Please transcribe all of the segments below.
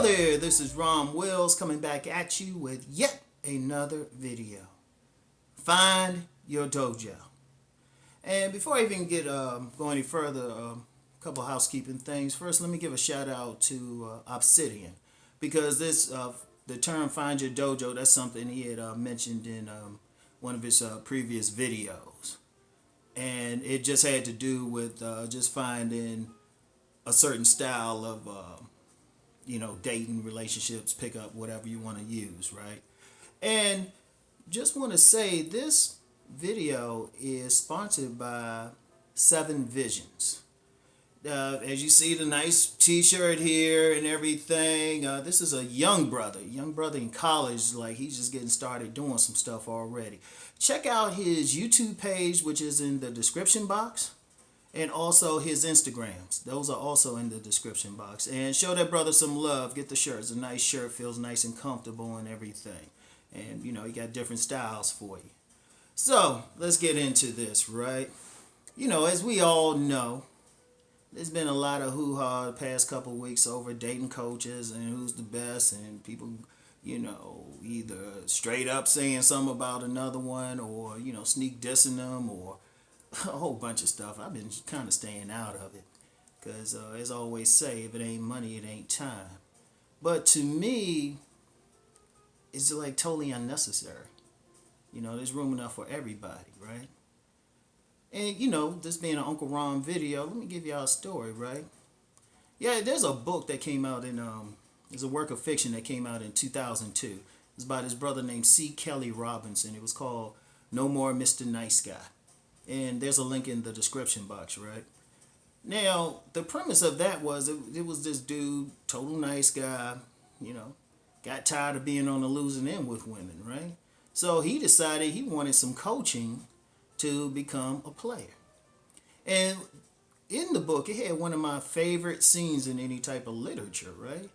Hello there, this is Rom Wills coming back at you with yet another video. Find your dojo. And before I even get go any further, a couple housekeeping things. First, let me give a shout out to Obsidian, because this the term "find your dojo" that's something he had mentioned in one of his previous videos, and it just had to do with just finding a certain style of dating, relationships, pickup, whatever you want to use, right? And just want to say this video is sponsored by Seven Visions. As you see the nice t-shirt here and everything, this is a young brother in college. Like, he's just getting started doing some stuff already. Check out his YouTube page, which is in the description box, and also his Instagrams. Those are also in the description box. And show that brother some love. Get the shirt. It's a nice shirt, feels nice and comfortable and everything. And he got different styles for you. So let's get into this, right? As we all know, there's been a lot of hoo-ha the past couple weeks over dating coaches and who's the best, and people, either straight up saying something about another one, or, sneak dissing them, or a whole bunch of stuff. I've been kind of staying out of it because, as I always say, if it ain't money, it ain't time. But to me, it's like totally unnecessary. There's room enough for everybody, right? And, this being an Uncle Ron video, let me give y'all a story, right? Yeah, there's a book that came out there's a work of fiction that came out in 2002. It's by this brother named C. Kelly Robinson. It was called No More Mr. Nice Guy. And there's a link in the description box, right? Now, the premise of that was, it was this dude, total nice guy, got tired of being on the losing end with women, right? So he decided he wanted some coaching to become a player. And in the book, it had one of my favorite scenes in any type of literature, right?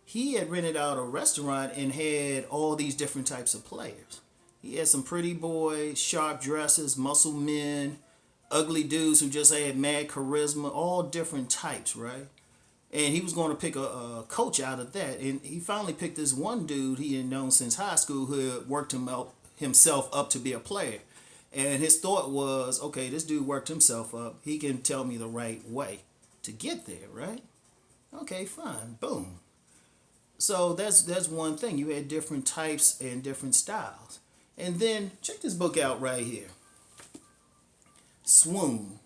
He had rented out a restaurant and had all these different types of players. He had some pretty boys, sharp dresses, muscle men, ugly dudes who just had mad charisma, all different types, right? And he was going to pick a coach out of that. And he finally picked this one dude he had known since high school who had worked himself up to be a player. And his thought was, okay, this dude worked himself up. He can tell me the right way to get there, right? Okay, fine. Boom. So that's one thing. You had different types and different styles. And then check this book out right here. Swoon.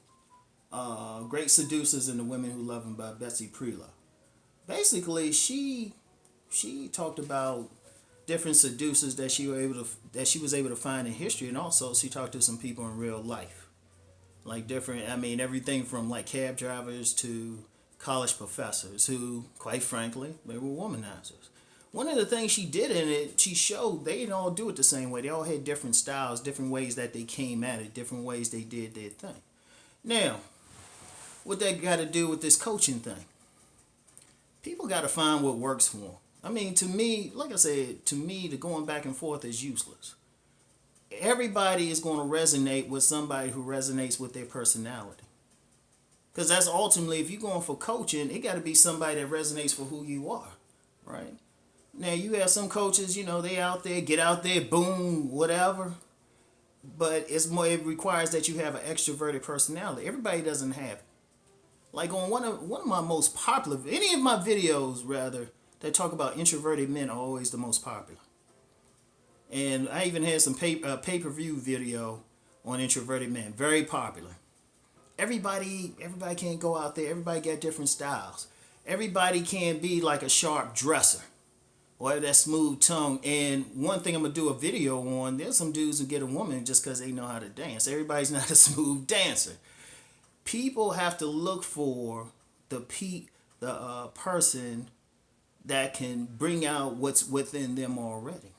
Great Seducers and the Women Who Love Him by Betsy Prela. Basically, she talked about different seducers that she was able to find in history, and also she talked to some people in real life, like everything from like cab drivers to college professors who, quite frankly, they were womanizers. One of the things she did in it, she showed they didn't all do it the same way. They all had different styles, different ways that they came at it, different ways they did their thing. Now, what that got to do with this coaching thing? People got to find what works for them. To me, like I said, the going back and forth is useless. Everybody is going to resonate with somebody who resonates with their personality. Because that's ultimately, if you're going for coaching, it got to be somebody that resonates for who you are, right? Now, you have some coaches, they out there, get out there, boom, whatever. But it requires that you have an extroverted personality. Everybody doesn't have it. Like on one of my most popular, any of my videos, rather, that talk about introverted men are always the most popular. And I even had some pay-per-view video on introverted men, very popular. Everybody can't go out there. Everybody got different styles. Everybody can't be like a sharp dresser or that smooth tongue. And one thing I'm going to do a video on, there's some dudes who get a woman just because they know how to dance. Everybody's not a smooth dancer. People have to look for the person that can bring out what's within them already.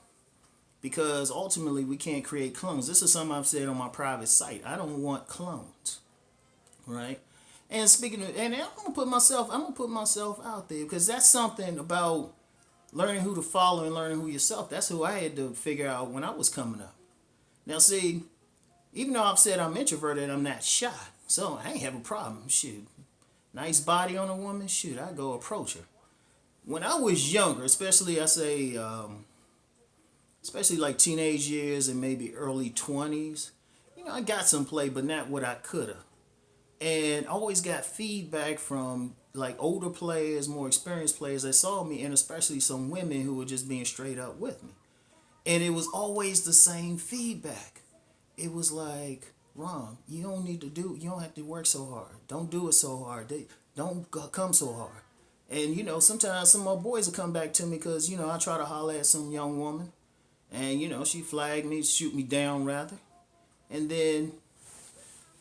Because ultimately we can't create clones. This is something I've said on my private site. I don't want clones. Right? And speaking of, and I'm gonna put myself out there, because that's something about learning who to follow and learning who yourself. That's who I had to figure out when I was coming up. Now see, even though I've said I'm introverted, I'm not shy. So I ain't have a problem. Shoot. Nice body on a woman, shoot, I go approach her. When I was younger, especially I say, especially like teenage years and maybe early 20s, I got some play, but not what I could have. And I always got feedback from like older players, more experienced players that saw me, and especially some women who were just being straight up with me. And it was always the same feedback. It was like, Ron, you don't have to work so hard. Don't do it so hard. Don't come so hard. And sometimes some of my boys will come back to me because I try to holler at some young woman, and she flagged me, shoot me down rather, and then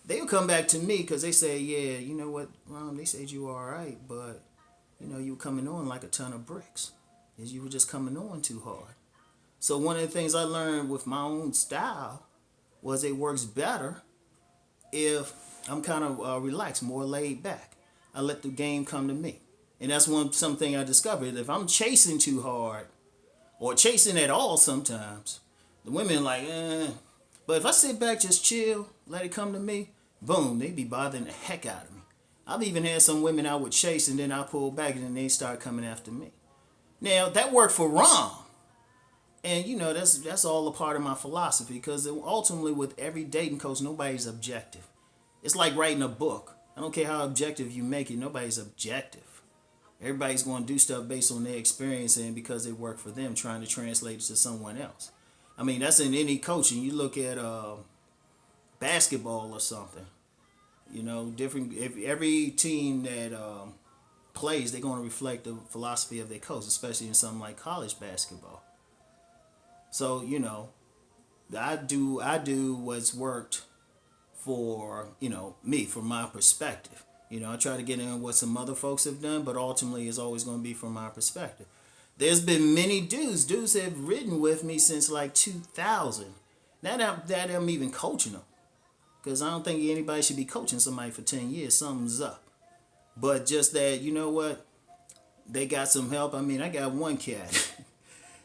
they'll come back to me because they say, yeah, you know what, Ron, they said you were all right, but you were coming on like a ton of bricks, is you were just coming on too hard. So one of the things I learned with my own style was it works better if I'm kind of relaxed, more laid back. I let the game come to me. And that's something I discovered. If I'm chasing too hard, or chasing at all sometimes, the women like, eh. But if I sit back, just chill, let it come to me, boom, they be bothering the heck out of me. I've even had some women I would chase and then I pull back and then they start coming after me. Now, that worked for Rom. And that's all a part of my philosophy because ultimately with every dating coach, nobody's objective. It's like writing a book. I don't care how objective you make it, nobody's objective. Everybody's going to do stuff based on their experience and because it worked for them, trying to translate it to someone else. I mean, that's in any coaching. You look at basketball or something. Different. If every team that plays, they're going to reflect the philosophy of their coach, especially in something like college basketball. So I do what's worked for me from my perspective. I try to get in what some other folks have done, but ultimately it's always going to be from my perspective. There's been many dudes have ridden with me since like 2000. Now that I'm even coaching them, because I don't think anybody should be coaching somebody for 10 years. Something's up. But just that, they got some help. I mean, I got one cat.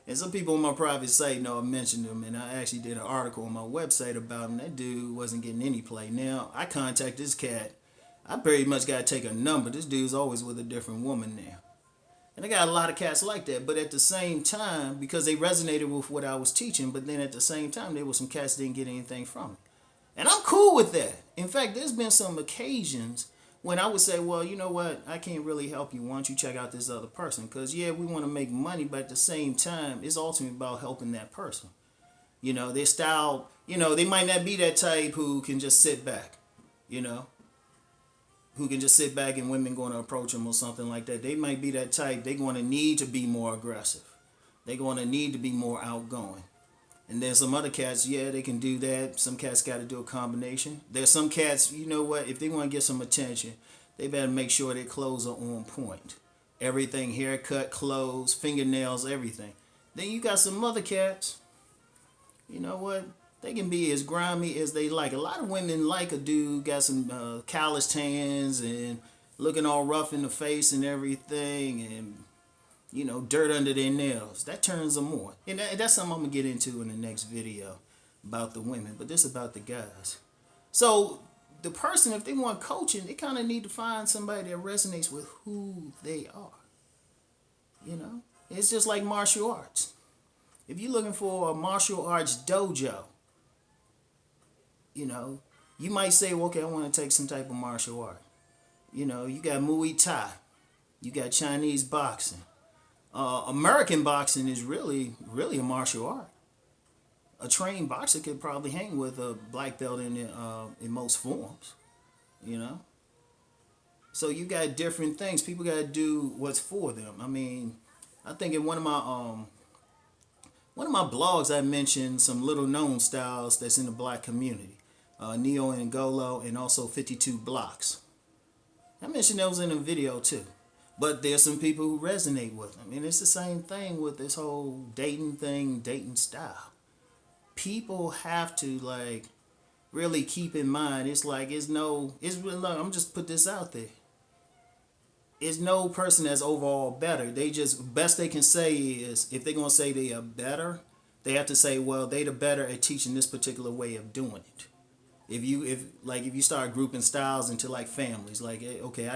And some people on my private site know I mentioned him, and I actually did an article on my website about him. That dude wasn't getting any play. Now, I contact this cat. I pretty much got to take a number. This dude's always with a different woman now. And I got a lot of cats like that. But at the same time, because they resonated with what I was teaching, but then at the same time, there were some cats that didn't get anything from it. And I'm cool with that. In fact, there's been some occasions when I would say, well, you know what, I can't really help you. Why don't you check out this other person? Because, yeah, we want to make money, but at the same time, it's ultimately about helping that person. Their style, they might not be that type who can just sit back, who can just sit back and women going to approach them or something like that. They might be that type. They're going to need to be more aggressive. They're going to need to be more outgoing. And then some other cats, yeah, they can do that. Some cats got to do a combination. There's some cats, you know what, if they want to get some attention, they better make sure their clothes are on point. Everything, haircut, clothes, fingernails, everything. Then you got some other cats, you know what, they can be as grimy as they like. A lot of women like a dude got some calloused hands and looking all rough in the face and everything and dirt under their nails. That turns them on. And that's something I'm going to get into in the next video about the women. But this is about the guys. So the person, if they want coaching, they kind of need to find somebody that resonates with who they are. It's just like martial arts. If you're looking for a martial arts dojo, you might say, well, okay, I want to take some type of martial art. You got Muay Thai. You got Chinese boxing. American boxing is really a martial art. A trained boxer could probably hang with a black belt in most forms, So you got different things. People got to do what's for them. I mean, I think in one of my blogs I mentioned some little known styles that's in the black community, Neo and Golo, and also 52 blocks. I mentioned those in a video too. But there's some people who resonate with them. And it's the same thing with this whole dating style. People have to really keep in mind, I'm just put this out there. It's no person that's overall better. They just, best they can say is, if they're going to say they are better, they have to say, well, they the better at teaching this particular way of doing it. If you start grouping styles into families, okay,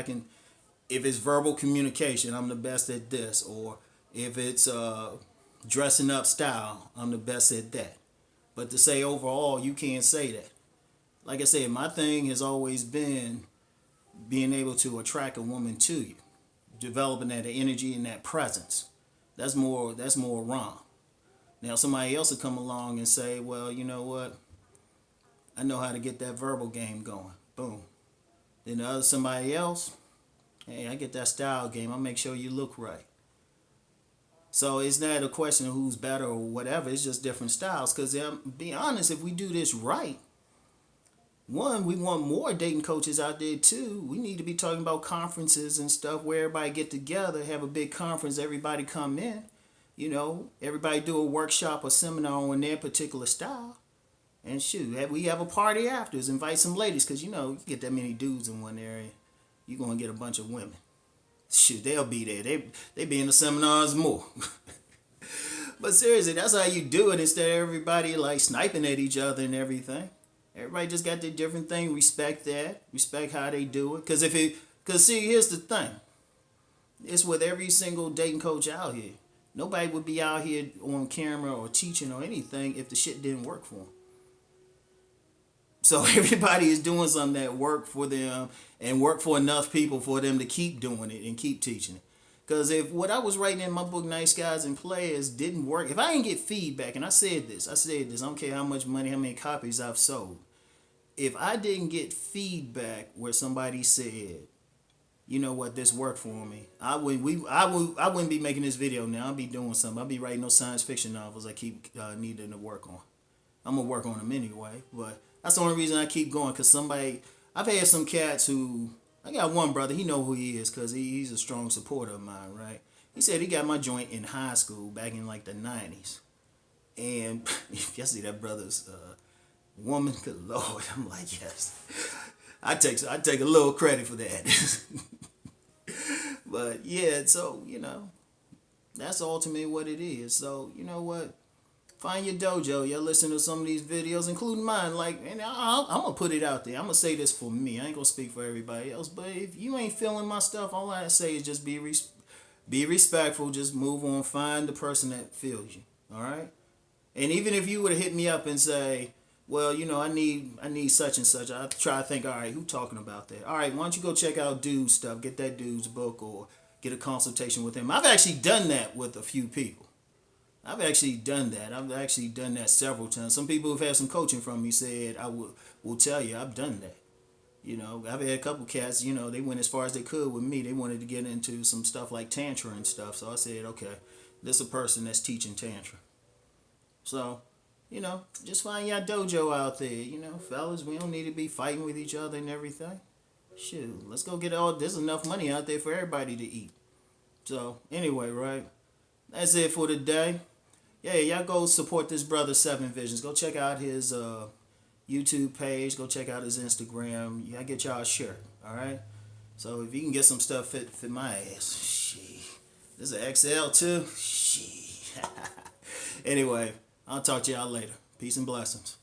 if it's verbal communication, I'm the best at this, or if it's dressing up style, I'm the best at that. But to say overall, you can't say that. Like I said, my thing has always been being able to attract a woman to you, developing that energy and that presence. That's more wrong. Now somebody else will come along and say, well, you know what? I know how to get that verbal game going. Boom. Then the other somebody else, hey, I get that style game. I'll make sure you look right. So it's not a question of who's better or whatever. It's just different styles. Because be honest, if we do this right, one, we want more dating coaches out there too. We need to be talking about conferences and stuff where everybody get together, have a big conference, everybody come in. Everybody do a workshop or seminar on their particular style. And shoot, we have a party afterwards. Invite some ladies, because you get that many dudes in one area, you're going to get a bunch of women. Shoot, they'll be there. They be in the seminars more. But seriously, that's how you do it, instead of everybody like sniping at each other and everything. Everybody just got their different thing. Respect that. Respect how they do it. Because see, here's the thing. It's with every single dating coach out here. Nobody would be out here on camera or teaching or anything if the shit didn't work for them. So everybody is doing something that worked for them and worked for enough people for them to keep doing it and keep teaching it. Because if what I was writing in my book, Nice Guys and Players, didn't work, if I didn't get feedback, and I said this, I don't care how much money, how many copies I've sold. If I didn't get feedback where somebody said, you know what, this worked for me, I wouldn't be making this video now. I'll be doing something. I'll be writing those science fiction novels I keep needing to work on. I'm going to work on them anyway, but that's the only reason I keep going, because I've had some cats who, I got one brother, he know who he is, because he's a strong supporter of mine, right? He said he got my joint in high school back in like the 90s. And if you see that brother's woman, good Lord, I'm like, yes. I take a little credit for that. But yeah, so, that's ultimately what it is. So, you know what? Find your dojo. Y'all listen to some of these videos, including mine. And I'm going to put it out there. I'm going to say this for me. I ain't going to speak for everybody else. But if you ain't feeling my stuff, all I say is just be respectful. Just move on. Find the person that feels you. All right? And even if you would have hit me up and say, well, I need such and such, I try to think, all right, who talking about that? All right, why don't you go check out dude's stuff. Get that dude's book or get a consultation with him. I've actually done that with a few people. I've actually done that several times. Some people who've had some coaching from me said, I will tell you, I've done that. I've had a couple cats, they went as far as they could with me. They wanted to get into some stuff like Tantra and stuff. So I said, okay, this is a person that's teaching Tantra. So, just find your dojo out there. Fellas, we don't need to be fighting with each other and everything. Shoot, let's go there's enough money out there for everybody to eat. So, anyway, right? That's it for today. Yeah, y'all go support this brother, Seven Visions. Go check out his YouTube page. Go check out his Instagram. Yeah, get y'all a shirt, all right? So if you can get some stuff fit my ass, shit. This is an XL too? Shit. Anyway, I'll talk to y'all later. Peace and blessings.